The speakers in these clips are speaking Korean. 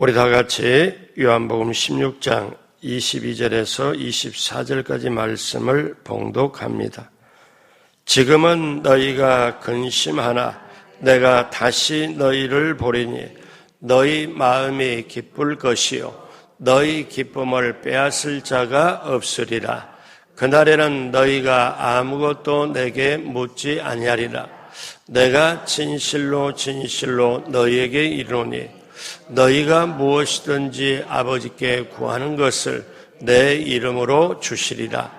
우리 다 같이 요한복음 16장 22절에서 24절까지 말씀을 봉독합니다. 지금은 너희가 근심하나 내가 다시 너희를 보리니 너희 마음이 기쁠 것이요 너희 기쁨을 빼앗을 자가 없으리라. 그날에는 너희가 아무것도 내게 묻지 아니하리라. 내가 진실로 진실로 너희에게 이르노니 너희가 무엇이든지 아버지께 구하는 것을 내 이름으로 주시리라.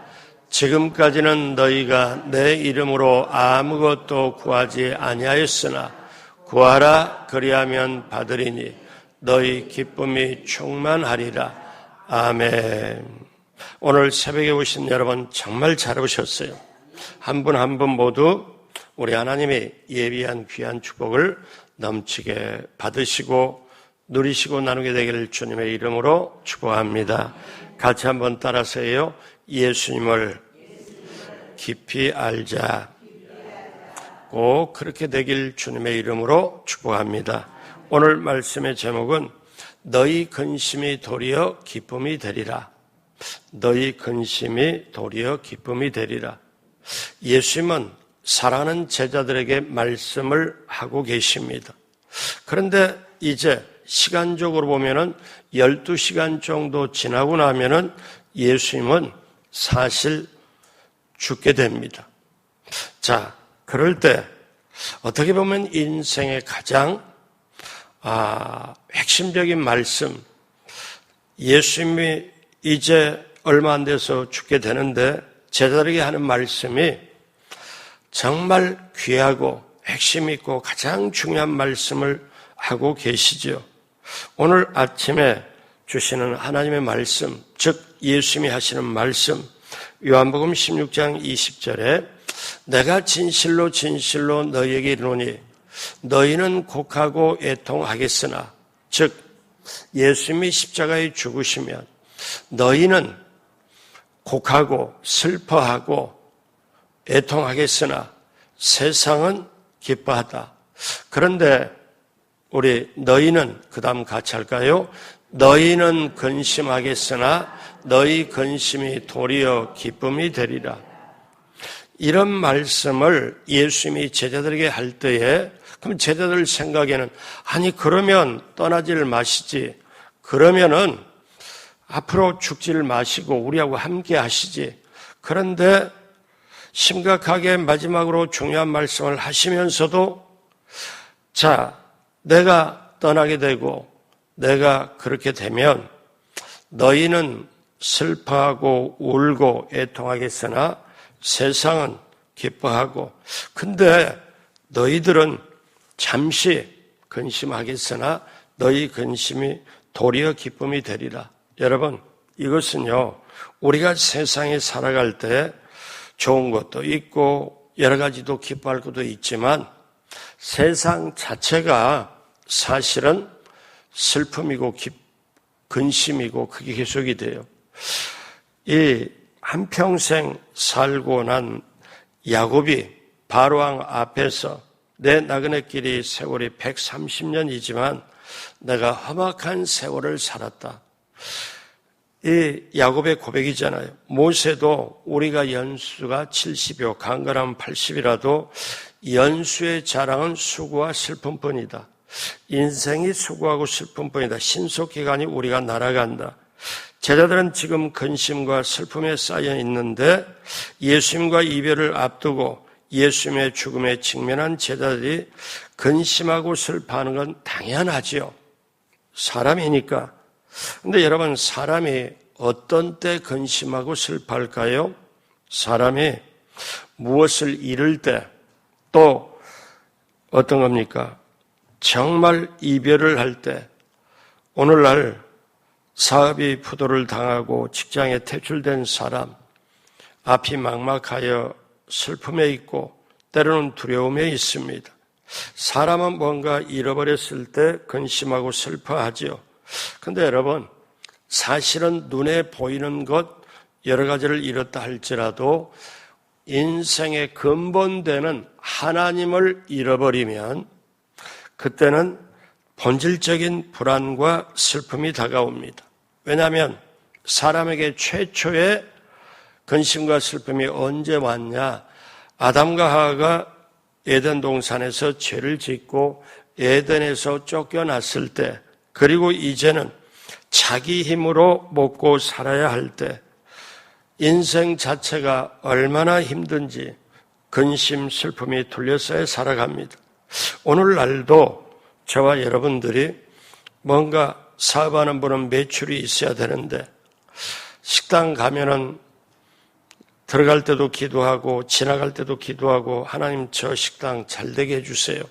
지금까지는 너희가 내 이름으로 아무것도 구하지 아니하였으나 구하라 그리하면 받으리니 너희 기쁨이 충만하리라. 아멘. 오늘 새벽에 오신 여러분 정말 잘 오셨어요. 한 분 한 분 모두 우리 하나님이 예비한 귀한 축복을 넘치게 받으시고 누리시고 나누게 되기를 주님의 이름으로 축복합니다. 같이 한번 따라서 해요. 예수님을 깊이 알자. 꼭 그렇게 되길 주님의 이름으로 축복합니다. 오늘 말씀의 제목은 너희 근심이 도리어 기쁨이 되리라. 너희 근심이 도리어 기쁨이 되리라. 예수님은 사랑하는 제자들에게 말씀을 하고 계십니다. 그런데 이제 시간적으로 보면은 12시간 정도 지나고 나면은 예수님은 사실 죽게 됩니다. 자, 그럴 때 어떻게 보면 인생의 가장 핵심적인 말씀, 예수님이 이제 얼마 안 돼서 죽게 되는데 제자들에게 하는 말씀이 정말 귀하고 핵심 있고 가장 중요한 말씀을 하고 계시죠. 오늘 아침에 주시는 하나님의 말씀, 즉 예수님이 하시는 말씀, 요한복음 16장 20절에 내가 진실로 진실로 너희에게 이르노니 너희는 곡하고 애통하겠으나, 즉 예수님이 십자가에 죽으시면 너희는 곡하고 슬퍼하고 애통하겠으나 세상은 기뻐하다. 그런데 우리 너희는 그 다음 같이 할까요? 너희는 근심하겠으나 너희 근심이 도리어 기쁨이 되리라. 이런 말씀을 예수님이 제자들에게 할 때에 그럼 제자들 생각에는 아니 그러면 떠나지를 마시지, 그러면은 앞으로 죽지를 마시고 우리하고 함께 하시지. 그런데 심각하게 마지막으로 중요한 말씀을 하시면서도 자, 내가 떠나게 되고 내가 그렇게 되면 너희는 슬퍼하고 울고 애통하겠으나 세상은 기뻐하고, 근데 너희들은 잠시 근심하겠으나 너희 근심이 도리어 기쁨이 되리라. 여러분, 이것은요 우리가 세상에 살아갈 때 좋은 것도 있고 여러 가지도 기뻐할 것도 있지만 세상 자체가 사실은 슬픔이고 근심이고 그게 계속이 돼요. 이 한평생 살고 난 야곱이 바로왕 앞에서 내 나그네 길이 세월이 130년이지만 내가 험악한 세월을 살았다. 이 야곱의 고백이잖아요. 모세도 우리가 연수가 70이요 강건하면 80이라도 연수의 자랑은 수고와 슬픔뿐이다. 인생이 수고하고 슬픔뿐이다. 신속기간이 우리가 날아간다. 제자들은 지금 근심과 슬픔에 쌓여 있는데 예수님과 이별을 앞두고 예수님의 죽음에 직면한 제자들이 근심하고 슬퍼하는 건 당연하지요. 사람이니까. 근데 여러분, 사람이 어떤 때 근심하고 슬퍼할까요? 사람이 무엇을 잃을 때, 또 어떤 겁니까? 정말 이별을 할 때, 오늘날 사업이 부도를 당하고 직장에 퇴출된 사람, 앞이 막막하여 슬픔에 있고 때로는 두려움에 있습니다. 사람은 뭔가 잃어버렸을 때 근심하고 슬퍼하지요. 근데 여러분, 사실은 눈에 보이는 것 여러 가지를 잃었다 할지라도 인생의 근본되는 하나님을 잃어버리면 그때는 본질적인 불안과 슬픔이 다가옵니다. 왜냐하면 사람에게 최초의 근심과 슬픔이 언제 왔냐? 아담과 하와가 에덴 동산에서 죄를 짓고 에덴에서 쫓겨났을 때, 그리고 이제는 자기 힘으로 먹고 살아야 할 때, 인생 자체가 얼마나 힘든지 근심, 슬픔이 둘러싸여 살아갑니다. 오늘날도 저와 여러분들이 뭔가 사업하는 분은 매출이 있어야 되는데, 식당 가면은 들어갈 때도 기도하고 지나갈 때도 기도하고, 하나님 저 식당 잘 되게 해주세요.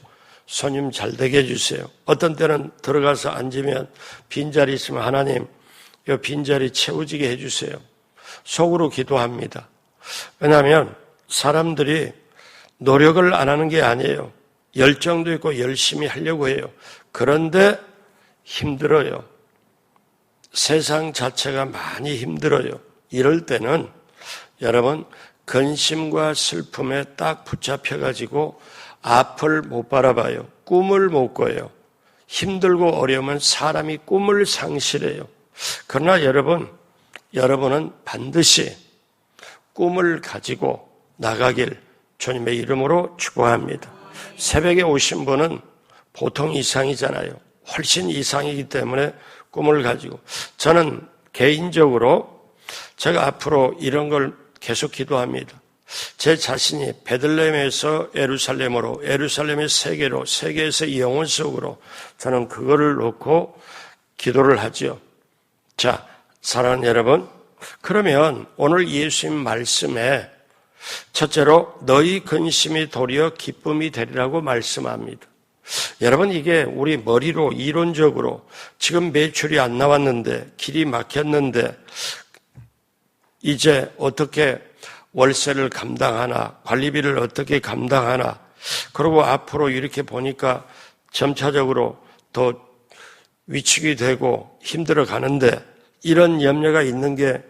손님 잘 되게 해주세요. 어떤 때는 들어가서 앉으면 빈자리 있으면 하나님 이 빈자리 채워지게 해주세요. 속으로 기도합니다. 왜냐하면 사람들이 노력을 안 하는 게 아니에요. 열정도 있고 열심히 하려고 해요. 그런데 힘들어요. 세상 자체가 많이 힘들어요. 이럴 때는 여러분, 근심과 슬픔에 딱 붙잡혀가지고 앞을 못 바라봐요. 꿈을 못 꿔요. 힘들고 어려우면 사람이 꿈을 상실해요. 그러나 여러분은 반드시 꿈을 가지고 나가길 주님의 이름으로 축복합니다. 새벽에 오신 분은 보통 이상이잖아요. 훨씬 이상이기 때문에 꿈을 가지고, 저는 개인적으로 제가 앞으로 이런 걸 계속 기도합니다. 제 자신이 베들레헴에서 예루살렘으로, 예루살렘의 세계로, 세계에서 영혼 속으로, 저는 그거를 놓고 기도를 하죠. 자, 사랑하는 여러분, 그러면 오늘 예수님 말씀에 첫째로 너희 근심이 도리어 기쁨이 되리라고 말씀합니다. 여러분, 이게 우리 머리로 이론적으로 지금 매출이 안 나왔는데, 길이 막혔는데 이제 어떻게 월세를 감당하나, 관리비를 어떻게 감당하나, 그리고 앞으로 이렇게 보니까 점차적으로 더 위축이 되고 힘들어 가는데, 이런 염려가 있는 게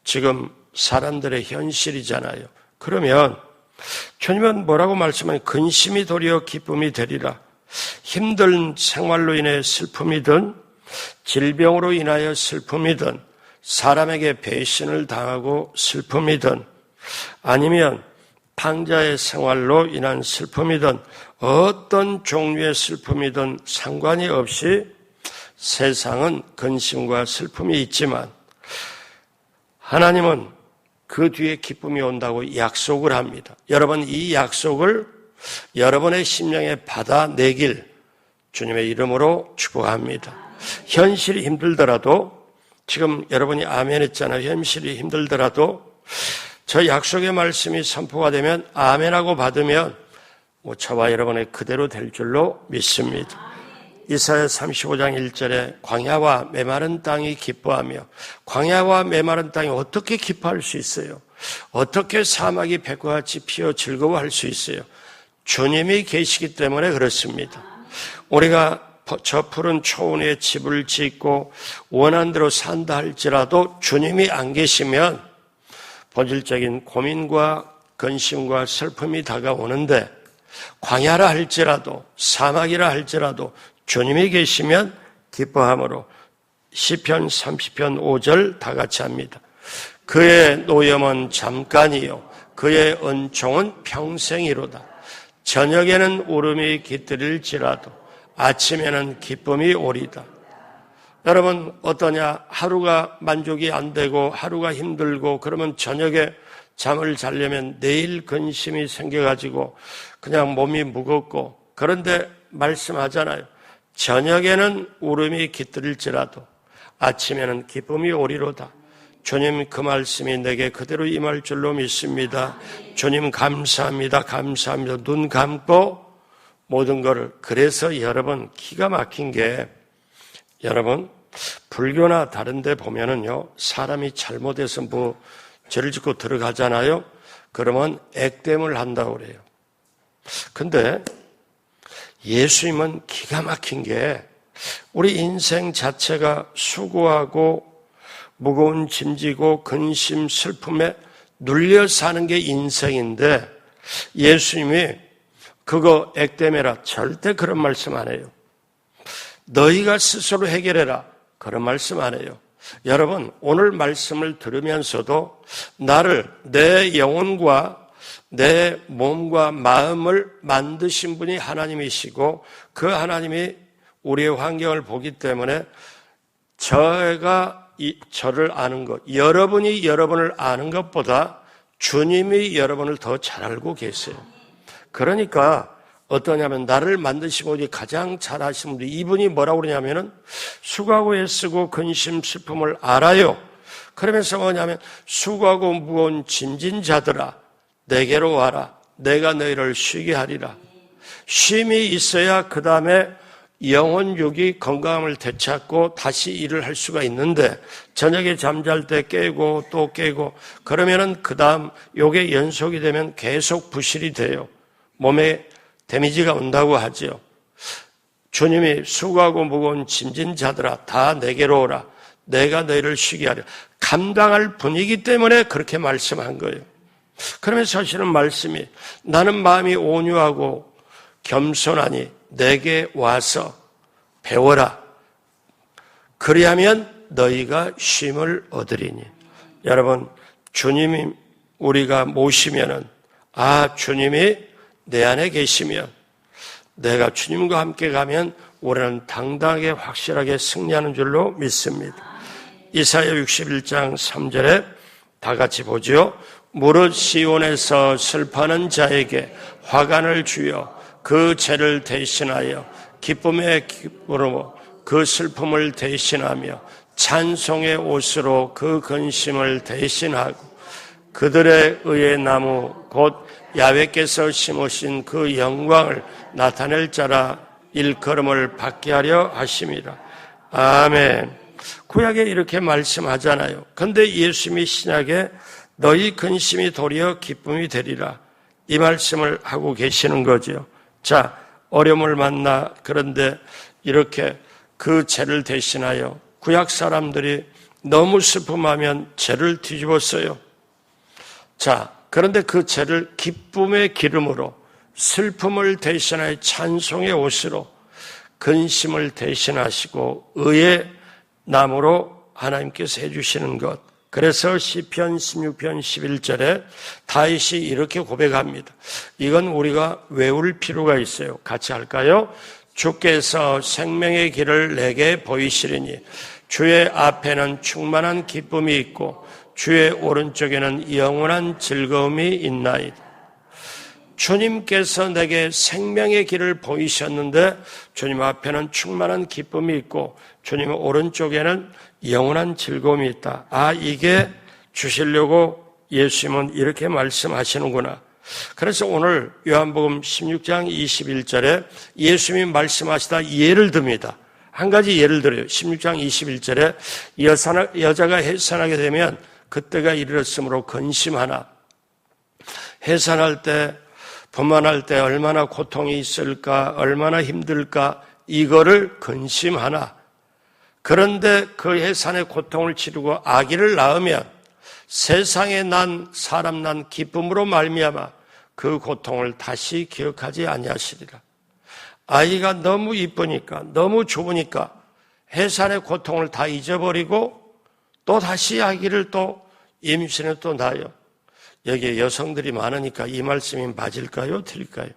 지금 사람들의 현실이잖아요. 그러면 주님은 뭐라고 말씀하냐? 근심이 도리어 기쁨이 되리라. 힘든 생활로 인해 슬픔이든 질병으로 인하여 슬픔이든 사람에게 배신을 당하고 슬픔이든 아니면 방자의 생활로 인한 슬픔이든 어떤 종류의 슬픔이든 상관이 없이 세상은 근심과 슬픔이 있지만 하나님은 그 뒤에 기쁨이 온다고 약속을 합니다. 여러분, 이 약속을 여러분의 심령에 받아내길 주님의 이름으로 축복합니다. 현실이 힘들더라도, 지금 여러분이 아멘 했잖아요. 현실이 힘들더라도 저 약속의 말씀이 선포가 되면 아멘하고 받으면 저와 여러분의 그대로 될 줄로 믿습니다. 이사야 35장 1절에 광야와 메마른 땅이 기뻐하며, 광야와 메마른 땅이 어떻게 기뻐할 수 있어요? 어떻게 사막이 볕과 같이 피어 즐거워할 수 있어요? 주님이 계시기 때문에 그렇습니다. 우리가 저 푸른 초원에 집을 짓고 원하는 대로 산다 할지라도 주님이 안 계시면 본질적인 고민과 근심과 슬픔이 다가오는데, 광야라 할지라도 사막이라 할지라도 주님이 계시면 기뻐함으로 시편 30편 5절 다 같이 합니다. 그의 노염은 잠깐이요 그의 은총은 평생이로다. 저녁에는 울음이 깃들일지라도 아침에는 기쁨이 오리다. 여러분 어떠냐? 하루가 만족이 안 되고 하루가 힘들고 그러면 저녁에 잠을 자려면 내일 근심이 생겨가지고 그냥 몸이 무겁고, 그런데 말씀하잖아요. 저녁에는 울음이 깃들일지라도 아침에는 기쁨이 오리로다. 주님, 그 말씀이 내게 그대로 임할 줄로 믿습니다. 주님 감사합니다. 감사합니다. 눈 감고 모든 것을. 그래서 여러분 기가 막힌 게, 여러분 불교나 다른 데 보면은요, 사람이 잘못해서 죄를 짓고 들어가잖아요. 그러면 액땜을 한다고 그래요. 근데 예수님은 기가 막힌 게, 우리 인생 자체가 수고하고 무거운 짐지고 근심 슬픔에 눌려 사는 게 인생인데, 예수님이 그거 액땜해라 절대 그런 말씀 안 해요. 너희가 스스로 해결해라. 그런 말씀 안 해요. 여러분, 오늘 말씀을 들으면서도 나를, 내 영혼과 내 몸과 마음을 만드신 분이 하나님이시고 그 하나님이 우리의 환경을 보기 때문에 저가 저를 아는 것, 여러분이 여러분을 아는 것보다 주님이 여러분을 더 잘 알고 계세요. 그러니까 어떠냐면 나를 만드신 분이 가장 잘 아시는 분이 이분이 뭐라고 그러냐면은 수고하고 애쓰고 근심 슬픔을 알아요. 그러면서 뭐냐면 수고하고 무거운 짐진 자들아 내게로 와라. 내가 너희를 쉬게 하리라. 쉼이 있어야 그 다음에 영혼육이 건강함을 되찾고 다시 일을 할 수가 있는데 저녁에 잠잘 때 깨고 또 깨고 그러면은 그 다음 요게 연속이 되면 계속 부실이 돼요. 몸에 데미지가 온다고 하죠. 주님이 수고하고 무거운 짐진 자들아 다 내게로 오라. 내가 너희를 쉬게 하리라. 감당할 분이기 때문에 그렇게 말씀한 거예요. 그러면 사실은 말씀이 나는 마음이 온유하고 겸손하니 내게 와서 배워라. 그리하면 너희가 쉼을 얻으리니. 여러분, 주님이 우리가 모시면은 주님이 내 안에 계시면 내가 주님과 함께 가면 우리는 당당하게 확실하게 승리하는 줄로 믿습니다. 이사야 61장 3절에 다 같이 보죠. 무릇 시온에서 슬퍼하는 자에게 화관을 주여 그 죄를 대신하여 기쁨의 기쁨으로 그 슬픔을 대신하며 찬송의 옷으로 그 근심을 대신하고 그들의 의의 나무 곧 야훼께서 심으신 그 영광을 나타낼 자라 일컬음을 받게 하려 하심이라. 아멘. 구약에 이렇게 말씀하잖아요. 그런데 예수님이 신약에 너희 근심이 도리어 기쁨이 되리라. 이 말씀을 하고 계시는 거죠. 자, 어려움을 만나 그런데 이렇게 그 죄를 대신하여 구약 사람들이 너무 슬픔하면 죄를 뒤집었어요. 자, 그런데 그 죄를 기쁨의 기름으로 슬픔을 대신하여 찬송의 옷으로 근심을 대신하시고 의의 나무로 하나님께서 해주시는 것. 그래서 시편 16편 11절에 다윗이 이렇게 고백합니다. 이건 우리가 외울 필요가 있어요. 같이 할까요? 주께서 생명의 길을 내게 보이시리니 주의 앞에는 충만한 기쁨이 있고 주의 오른쪽에는 영원한 즐거움이 있나이다. 주님께서 내게 생명의 길을 보이셨는데 주님 앞에는 충만한 기쁨이 있고 주님 오른쪽에는 영원한 즐거움이 있다. 이게 주시려고 예수님은 이렇게 말씀하시는구나. 그래서 오늘 요한복음 16장 21절에 예수님이 말씀하시다 예를 듭니다. 한 가지 예를 들어요. 16장 21절에 여자가 해산하게 되면 그때가 이르렀으므로 근심하나. 해산할 때, 분만할 때 얼마나 고통이 있을까, 얼마나 힘들까, 이거를 근심하나. 그런데 그 해산의 고통을 치르고 아기를 낳으면 세상에 난 사람 난 기쁨으로 말미암아 그 고통을 다시 기억하지 아니하시리라. 아이가 너무 이쁘니까, 너무 좋으니까 해산의 고통을 다 잊어버리고 또 다시 아기를 또 임신에 또 낳아요. 여기에 여성들이 많으니까 이 말씀이 맞을까요? 틀릴까요?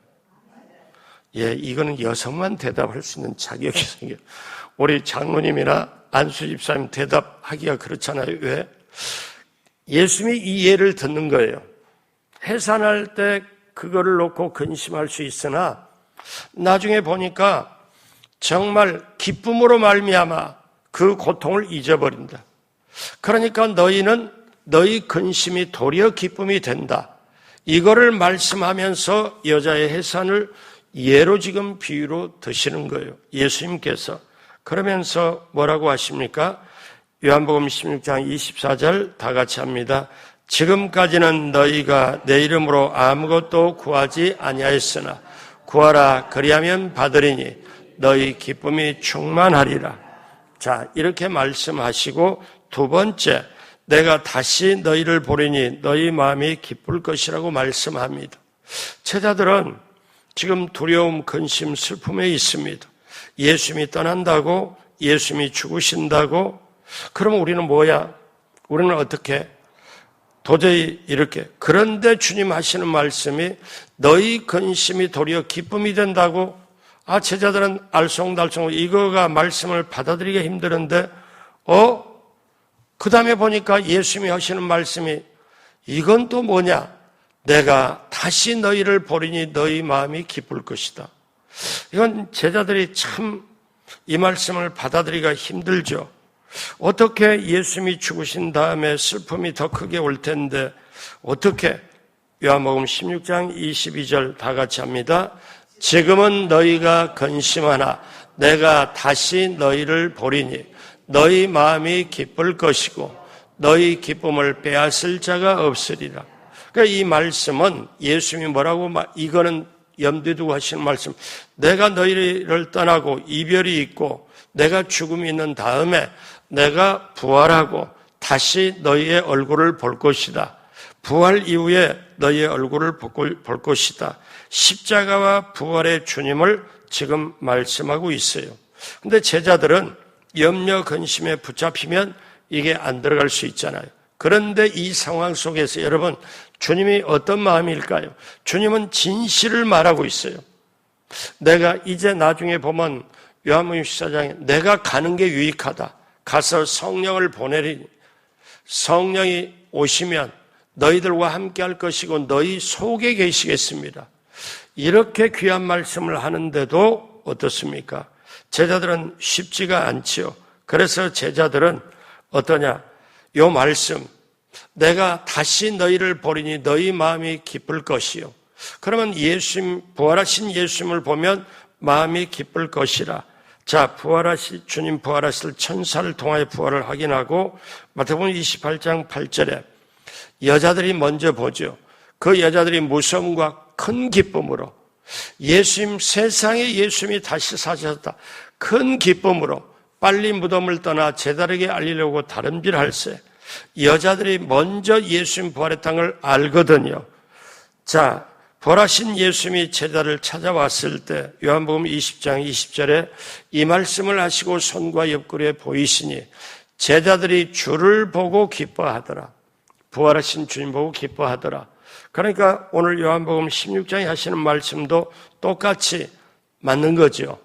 예, 이거는 여성만 대답할 수 있는 자격이 생겨요. 우리 장로님이나 안수 집사님 대답하기가 그렇잖아요. 왜? 예수님이 이 예를 듣는 거예요. 해산할 때 그거를 놓고 근심할 수 있으나 나중에 보니까 정말 기쁨으로 말미암아 그 고통을 잊어버린다. 그러니까 너희는 너희 근심이 도리어 기쁨이 된다. 이거를 말씀하면서 여자의 해산을 예로 지금 비유로 드시는 거예요. 예수님께서. 그러면서 뭐라고 하십니까? 요한복음 16장 24절 다 같이 합니다. 지금까지는 너희가 내 이름으로 아무것도 구하지 아니하였으나 구하라 그리하면 받으리니 너희 기쁨이 충만하리라. 자, 이렇게 말씀하시고 두 번째, 내가 다시 너희를 보리니 너희 마음이 기쁠 것이라고 말씀합니다. 제자들은 지금 두려움, 근심, 슬픔에 있습니다. 예수님이 떠난다고, 예수님이 죽으신다고, 그러면 우리는 뭐야? 우리는 어떻게? 도저히 이렇게. 그런데 주님 하시는 말씀이 너희 근심이 도리어 기쁨이 된다고. 제자들은 알쏭달쏭 이거가 말씀을 받아들이기가 힘드는데, 그 다음에 보니까 예수님이 하시는 말씀이 이건 또 뭐냐? 내가 다시 너희를 보리니 너희 마음이 기쁠 것이다. 이건 제자들이 참 이 말씀을 받아들이기가 힘들죠. 어떻게 예수님이 죽으신 다음에 슬픔이 더 크게 올 텐데 어떻게? 요한복음 16장 22절 다 같이 합니다. 지금은 너희가 근심하나 내가 다시 너희를 보리니 너희 마음이 기쁠 것이고 너희 기쁨을 빼앗을 자가 없으리라. 그러니까 이 말씀은 예수님이 뭐라고 이거는 염두에 두고 하시는 말씀. 내가 너희를 떠나고 이별이 있고 내가 죽음이 있는 다음에 내가 부활하고 다시 너희의 얼굴을 볼 것이다. 부활 이후에 너희의 얼굴을 볼 것이다. 십자가와 부활의 주님을 지금 말씀하고 있어요. 근데 제자들은 염려 근심에 붙잡히면 이게 안 들어갈 수 있잖아요. 그런데 이 상황 속에서 여러분 주님이 어떤 마음일까요? 주님은 진실을 말하고 있어요. 내가 이제 나중에 보면 요한복음 14장에 내가 가는 게 유익하다. 가서 성령을 보내리니 성령이 오시면 너희들과 함께 할 것이고 너희 속에 계시겠습니다. 이렇게 귀한 말씀을 하는데도 어떻습니까? 제자들은 쉽지가 않지요. 그래서 제자들은 어떠냐? 요 말씀, 내가 다시 너희를 보리니 너희 마음이 기쁠 것이요. 그러면 예수님, 부활하신 예수님을 보면 마음이 기쁠 것이라. 자, 주님 부활하실 천사를 통하여 부활을 확인하고 마태복음 28장 8절에 여자들이 먼저 보죠. 그 여자들이 무서움과 큰 기쁨으로 세상에 예수님이 다시 사셨다. 큰 기쁨으로 빨리 무덤을 떠나 제자들에게 알리려고 다름질할세. 여자들이 먼저 예수님 부활했다는 걸 알거든요. 자, 부활하신 예수님이 제자를 찾아왔을 때 요한복음 20장 20절에 이 말씀을 하시고 손과 옆구리에 보이시니 제자들이 주를 보고 기뻐하더라. 부활하신 주님 보고 기뻐하더라. 그러니까 오늘 요한복음 16장에 하시는 말씀도 똑같이 맞는 거죠.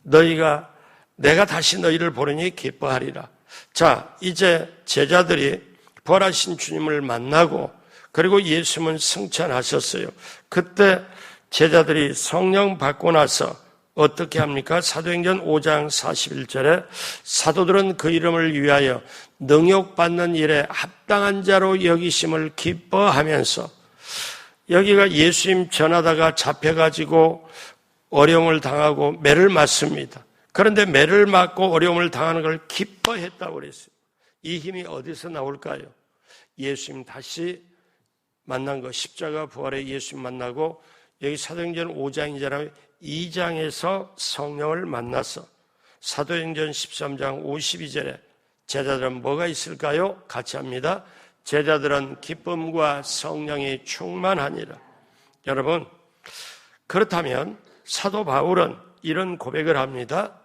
내가 다시 너희를 보리니 기뻐하리라. 자, 이제 제자들이 부활하신 주님을 만나고 그리고 예수님은 승천하셨어요. 그때 제자들이 성령 받고 나서 어떻게 합니까? 사도행전 5장 41절에 사도들은 그 이름을 위하여 능욕받는 일에 합당한 자로 여기심을 기뻐하면서 여기가 예수님 전하다가 잡혀가지고 어려움을 당하고 매를 맞습니다. 그런데 매를 맞고 어려움을 당하는 걸 기뻐했다고 그랬어요. 이 힘이 어디서 나올까요? 예수님 다시 만난 거, 십자가 부활의 예수님 만나고 여기 사도행전 5장이잖아요. 2장에서 성령을 만나서 사도행전 13장 52절에 제자들은 뭐가 있을까요? 같이 합니다. 제자들은 기쁨과 성령이 충만하니라. 여러분, 그렇다면 사도 바울은 이런 고백을 합니다.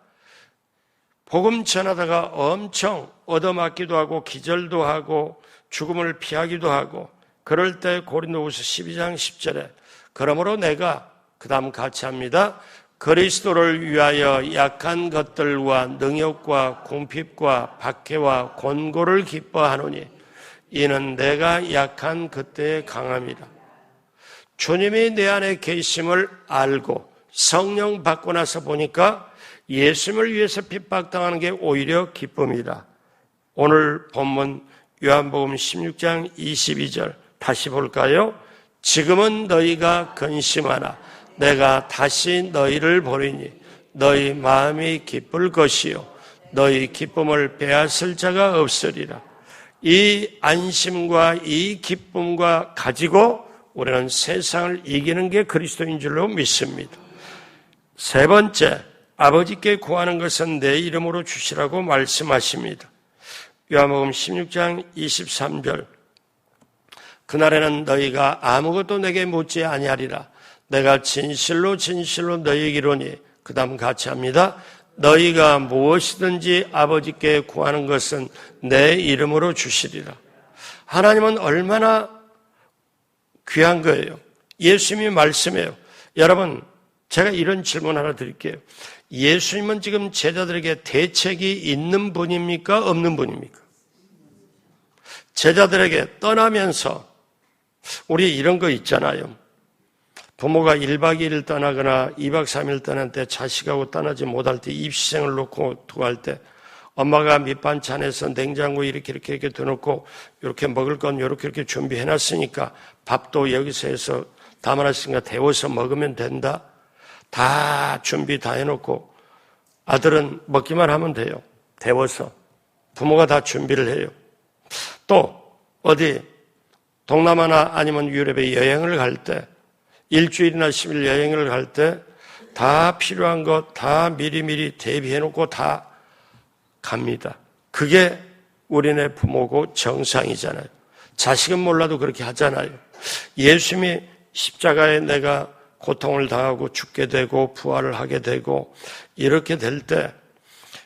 복음 전하다가 엄청 얻어맞기도 하고 기절도 하고 죽음을 피하기도 하고 그럴 때 고린도후서 12장 10절에 그러므로 내가 그 다음 같이 합니다. 그리스도를 위하여 약한 것들과 능욕과 궁핍과 박해와 곤고를 기뻐하노니 이는 내가 약한 그때의 강함이라. 주님이 내 안에 계심을 알고 성령 받고 나서 보니까 예수님을 위해서 핍박당하는 게 오히려 기쁨이다. 오늘 본문 요한복음 16장 22절 다시 볼까요? 지금은 너희가 근심하나 내가 다시 너희를 보리니 너희 마음이 기쁠 것이요 너희 기쁨을 빼앗을 자가 없으리라. 이 안심과 이 기쁨과 가지고 우리는 세상을 이기는 게 그리스도인 줄로 믿습니다. 세 번째, 아버지께 구하는 것은 내 이름으로 주시라고 말씀하십니다. 요한복음 16장 23절 그날에는 너희가 아무것도 내게 묻지 아니하리라. 내가 진실로 진실로 너희에게 이르노니 그 다음 같이 합니다. 너희가 무엇이든지 아버지께 구하는 것은 내 이름으로 주시리라. 하나님은 얼마나 귀한 거예요. 예수님이 말씀해요. 여러분, 제가 이런 질문 하나 드릴게요. 예수님은 지금 제자들에게 대책이 있는 분입니까? 없는 분입니까? 제자들에게 떠나면서 우리 이런 거 있잖아요. 부모가 1박 2일 떠나거나 2박 3일 떠날 때 자식하고 떠나지 못할 때 입시생을 놓고 두고 할 때 엄마가 밑반찬에서 냉장고에 이렇게 두놓고 이렇게 먹을 건 이렇게 준비해놨으니까 밥도 여기서 해서 담아놨으니까 데워서 먹으면 된다. 다 준비 다 해놓고 아들은 먹기만 하면 돼요. 데워서. 부모가 다 준비를 해요. 또 어디 동남아나 아니면 유럽에 여행을 갈 때 일주일이나 10일 여행을 갈 때 다 필요한 것 다 미리미리 대비해놓고 다 갑니다. 그게 우리네 부모고 정상이잖아요. 자식은 몰라도 그렇게 하잖아요. 예수님이 십자가에 내가 고통을 당하고 죽게 되고 부활을 하게 되고 이렇게 될 때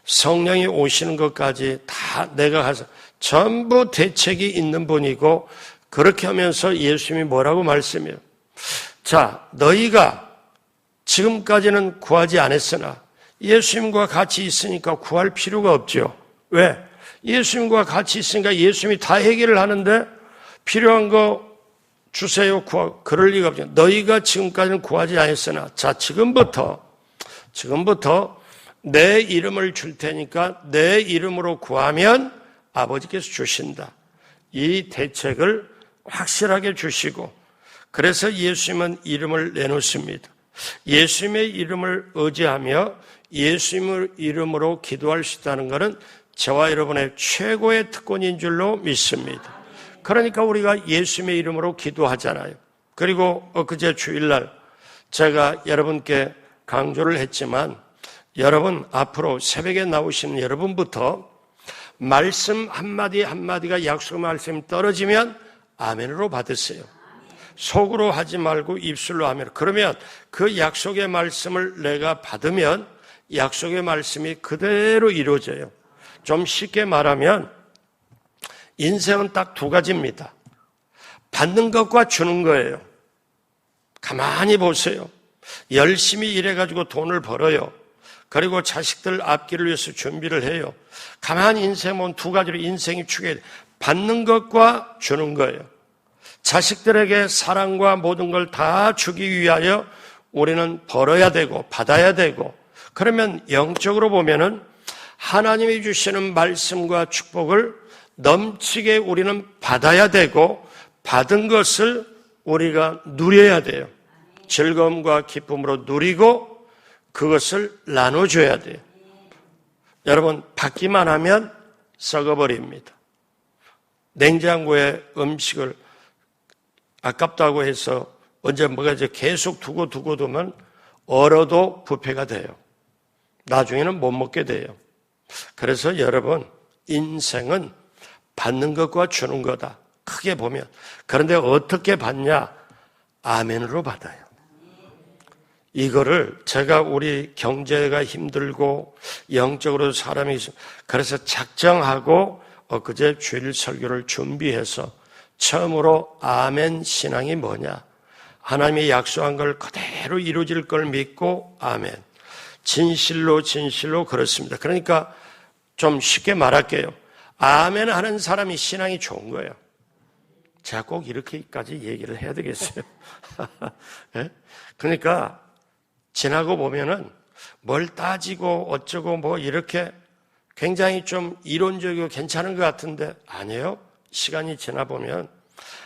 성령이 오시는 것까지 다 내가 가서 전부 대책이 있는 분이고 그렇게 하면서 예수님이 뭐라고 말씀해요? 자, 너희가 지금까지는 구하지 않았으나 예수님과 같이 있으니까 구할 필요가 없죠. 왜? 예수님과 같이 있으니까 예수님이 다 해결을 하는데 필요한 거 주세요. 그럴 리가 없죠. 너희가 지금까지는 구하지 않았으나 자, 지금부터 내 이름을 줄 테니까 내 이름으로 구하면 아버지께서 주신다. 이 대책을 확실하게 주시고 그래서 예수님은 이름을 내놓습니다. 예수님의 이름을 의지하며 예수님의 이름으로 기도할 수 있다는 것은 저와 여러분의 최고의 특권인 줄로 믿습니다. 그러니까 우리가 예수님의 이름으로 기도하잖아요. 그리고 엊그제 주일날 제가 여러분께 강조를 했지만 여러분 앞으로 새벽에 나오시는 여러분부터 말씀 한마디 한마디가 약속 말씀이 떨어지면 아멘으로 받으세요. 속으로 하지 말고 입술로 하면 그러면 그 약속의 말씀을 내가 받으면 약속의 말씀이 그대로 이루어져요. 좀 쉽게 말하면 인생은 딱 두 가지입니다. 받는 것과 주는 거예요. 가만히 보세요. 열심히 일해가지고 돈을 벌어요. 그리고 자식들 앞길을 위해서 준비를 해요. 가만히 인생 보면 두 가지로 인생이 추구해요. 받는 것과 주는 거예요. 자식들에게 사랑과 모든 걸 다 주기 위하여 우리는 벌어야 되고 받아야 되고 그러면 영적으로 보면은 하나님이 주시는 말씀과 축복을 넘치게 우리는 받아야 되고 받은 것을 우리가 누려야 돼요. 즐거움과 기쁨으로 누리고 그것을 나눠줘야 돼요. 여러분 받기만 하면 썩어버립니다. 냉장고에 음식을 아깝다고 해서 언제 뭐가 이제 계속 두면 얼어도 부패가 돼요. 나중에는 못 먹게 돼요. 그래서 여러분 인생은 받는 것과 주는 거다. 크게 보면. 그런데 어떻게 받냐? 아멘으로 받아요. 이거를 제가 우리 경제가 힘들고 영적으로 사람이 그래서 작정하고 엊그제 주일 설교를 준비해서 처음으로 아멘 신앙이 뭐냐? 하나님이 약속한 걸 그대로 이루어질 걸 믿고 아멘. 진실로 그렇습니다. 그러니까 좀 쉽게 말할게요. 아멘 하는 사람이 신앙이 좋은 거예요. 제가 꼭 이렇게까지 얘기를 해야 되겠어요. 네? 그러니까 지나고 보면은 뭘 따지고 어쩌고 뭐 이렇게 굉장히 좀 이론적이고 괜찮은 것 같은데 아니에요. 시간이 지나보면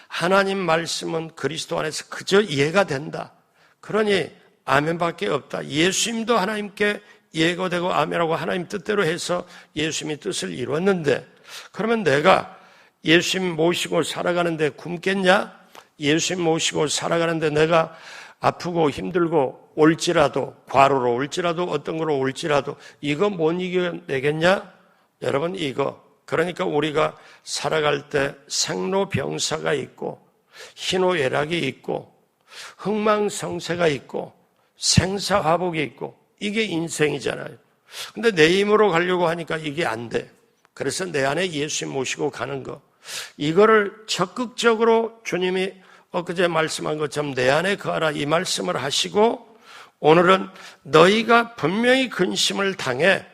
하나님 말씀은 그리스도 안에서 그저 이해가 된다. 그러니 아멘밖에 없다. 예수님도 하나님께 이해가 되고 아멘하고 하나님 뜻대로 해서 예수님이 뜻을 이뤘는데 그러면 내가 예수님 모시고 살아가는데 굶겠냐? 예수님 모시고 살아가는데 내가 아프고 힘들고 올지라도 과로로 올지라도 어떤 거로 올지라도 이거 못 이겨내겠냐? 여러분 이거 그러니까 우리가 살아갈 때 생로병사가 있고 희노애락이 있고 흥망성쇠가 있고 생사화복이 있고 이게 인생이잖아요. 근데 내 힘으로 가려고 하니까 이게 안 돼. 그래서 내 안에 예수 모시고 가는 거. 이거를 적극적으로 주님이 엊그제 말씀한 것처럼 내 안에 거하라 이 말씀을 하시고 오늘은 너희가 분명히 근심을 당해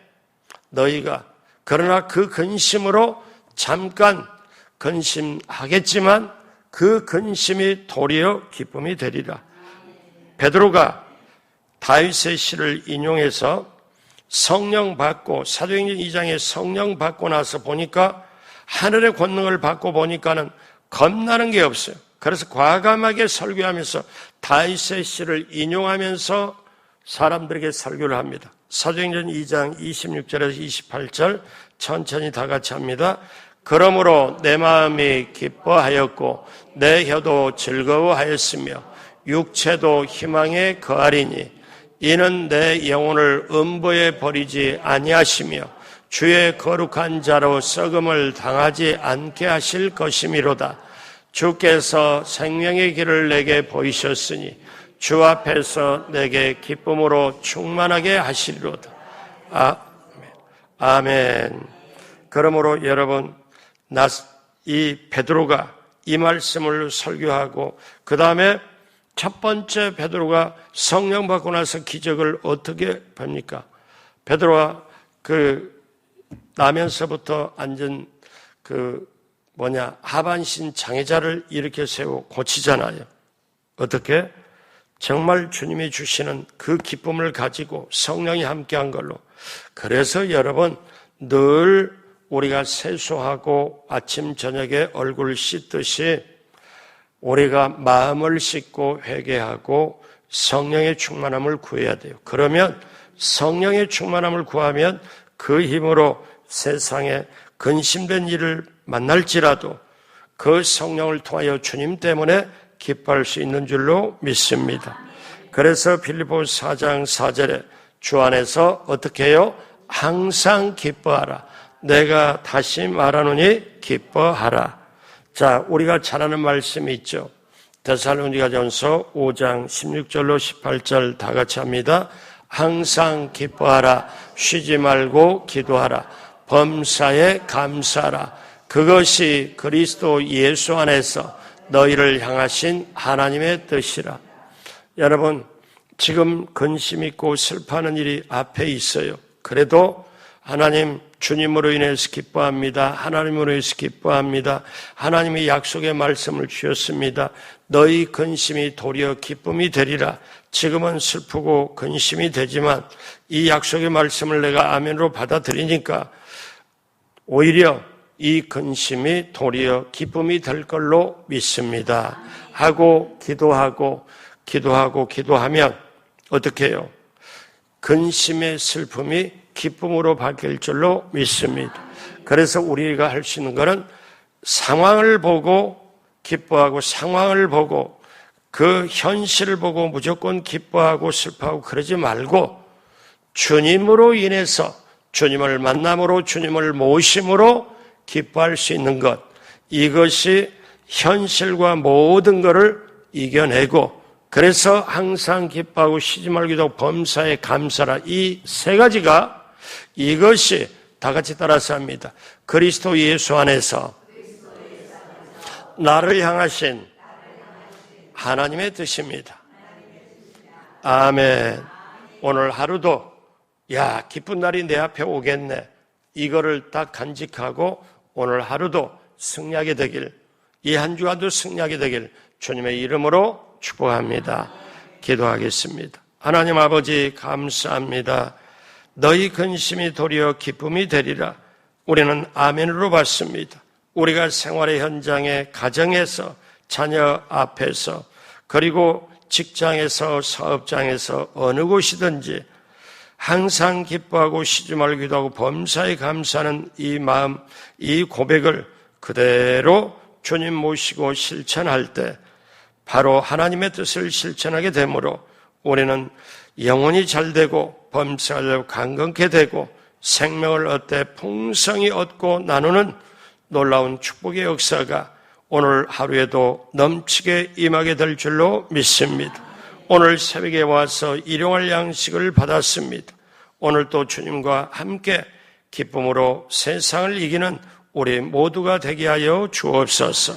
너희가 그러나 그 근심으로 잠깐 근심하겠지만 그 근심이 도리어 기쁨이 되리라. 베드로가 다윗의 시를 인용해서 성령 받고 사도행전 2장에 성령 받고 나서 보니까 하늘의 권능을 받고 보니까는 겁나는 게 없어요. 그래서 과감하게 설교하면서 다윗의 시를 인용하면서 사람들에게 설교를 합니다. 사도행전 2장 26절에서 28절 천천히 다 같이 합니다. 그러므로 내 마음이 기뻐하였고 내 혀도 즐거워하였으며 육체도 희망에 거하리니 이는 내 영혼을 음부에 버리지 아니하시며 주의 거룩한 자로 썩음을 당하지 않게 하실 것이미로다. 주께서 생명의 길을 내게 보이셨으니 주 앞에서 내게 기쁨으로 충만하게 하시리로다. 아멘. 그러므로 여러분, 이 베드로가 이 말씀을 설교하고 그 다음에 첫 번째 베드로가 성령 받고 나서 기적을 어떻게 봅니까? 베드로가 나면서부터 앉은 하반신 장애자를 일으켜 세우고 고치잖아요. 어떻게? 정말 주님이 주시는 그 기쁨을 가지고 성령이 함께한 걸로. 그래서 여러분 늘 우리가 세수하고 아침 저녁에 얼굴 씻듯이 우리가 마음을 씻고 회개하고 성령의 충만함을 구해야 돼요. 그러면 성령의 충만함을 구하면 그 힘으로 세상에 근심된 일을 만날지라도 그 성령을 통하여 주님 때문에 기뻐할 수 있는 줄로 믿습니다. 그래서 빌립보서 4장 4절에 주 안에서 어떻게 해요? 항상 기뻐하라. 내가 다시 말하노니 기뻐하라. 자, 우리가 잘 아는 말씀이 있죠. 데살로니가전서 5장 16절로 18절 다 같이 합니다. 항상 기뻐하라. 쉬지 말고 기도하라. 범사에 감사하라. 그것이 그리스도 예수 안에서 너희를 향하신 하나님의 뜻이라. 여러분, 지금 근심 있고 슬퍼하는 일이 앞에 있어요. 그래도 하나님 주님으로 인해서 기뻐합니다. 하나님으로 인해서 기뻐합니다. 하나님이 약속의 말씀을 주셨습니다. 너희 근심이 도리어 기쁨이 되리라. 지금은 슬프고 근심이 되지만 이 약속의 말씀을 내가 아멘으로 받아들이니까 오히려 이 근심이 도리어 기쁨이 될 걸로 믿습니다. 하고 기도하면 어떻게 해요? 근심의 슬픔이 기쁨으로 바뀔 줄로 믿습니다. 그래서 우리가 할 수 있는 것은 상황을 보고 기뻐하고 상황을 보고 그 현실을 보고 무조건 기뻐하고 슬퍼하고 그러지 말고 주님으로 인해서 주님을 만남으로 주님을 모심으로 기뻐할 수 있는 것, 이것이 현실과 모든 것을 이겨내고 그래서 항상 기뻐하고 쉬지 말기도 하고 범사에 감사라. 이 세 가지가 이것이 다 같이 따라서 합니다. 그리스도 예수 안에서 나를 향하신 하나님의 뜻입니다. 아멘. 오늘 하루도 기쁜 날이 내 앞에 오겠네. 이거를 딱 간직하고 오늘 하루도 승리하게 되길, 이 한 주간도 승리하게 되길 주님의 이름으로 축복합니다. 기도하겠습니다. 하나님 아버지 감사합니다. 너희 근심이 도리어 기쁨이 되리라. 우리는 아멘으로 받습니다. 우리가 생활의 현장에, 가정에서, 자녀 앞에서, 그리고 직장에서, 사업장에서 어느 곳이든지 항상 기뻐하고 쉬지 말고 기도하고 범사에 감사하는 이 마음, 이 고백을 그대로 주님 모시고 실천할 때 바로 하나님의 뜻을 실천하게 되므로 우리는 영혼이 잘되고 범사를 강건케 되고 생명을 얻되 풍성히 얻고 나누는 놀라운 축복의 역사가 오늘 하루에도 넘치게 임하게 될 줄로 믿습니다. 오늘 새벽에 와서 일용할 양식을 받았습니다. 오늘 또 주님과 함께 기쁨으로 세상을 이기는 우리 모두가 되게 하여 주옵소서.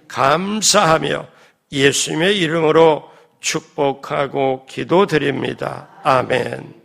감사하며 예수님의 이름으로 축복하고 기도드립니다. 아멘.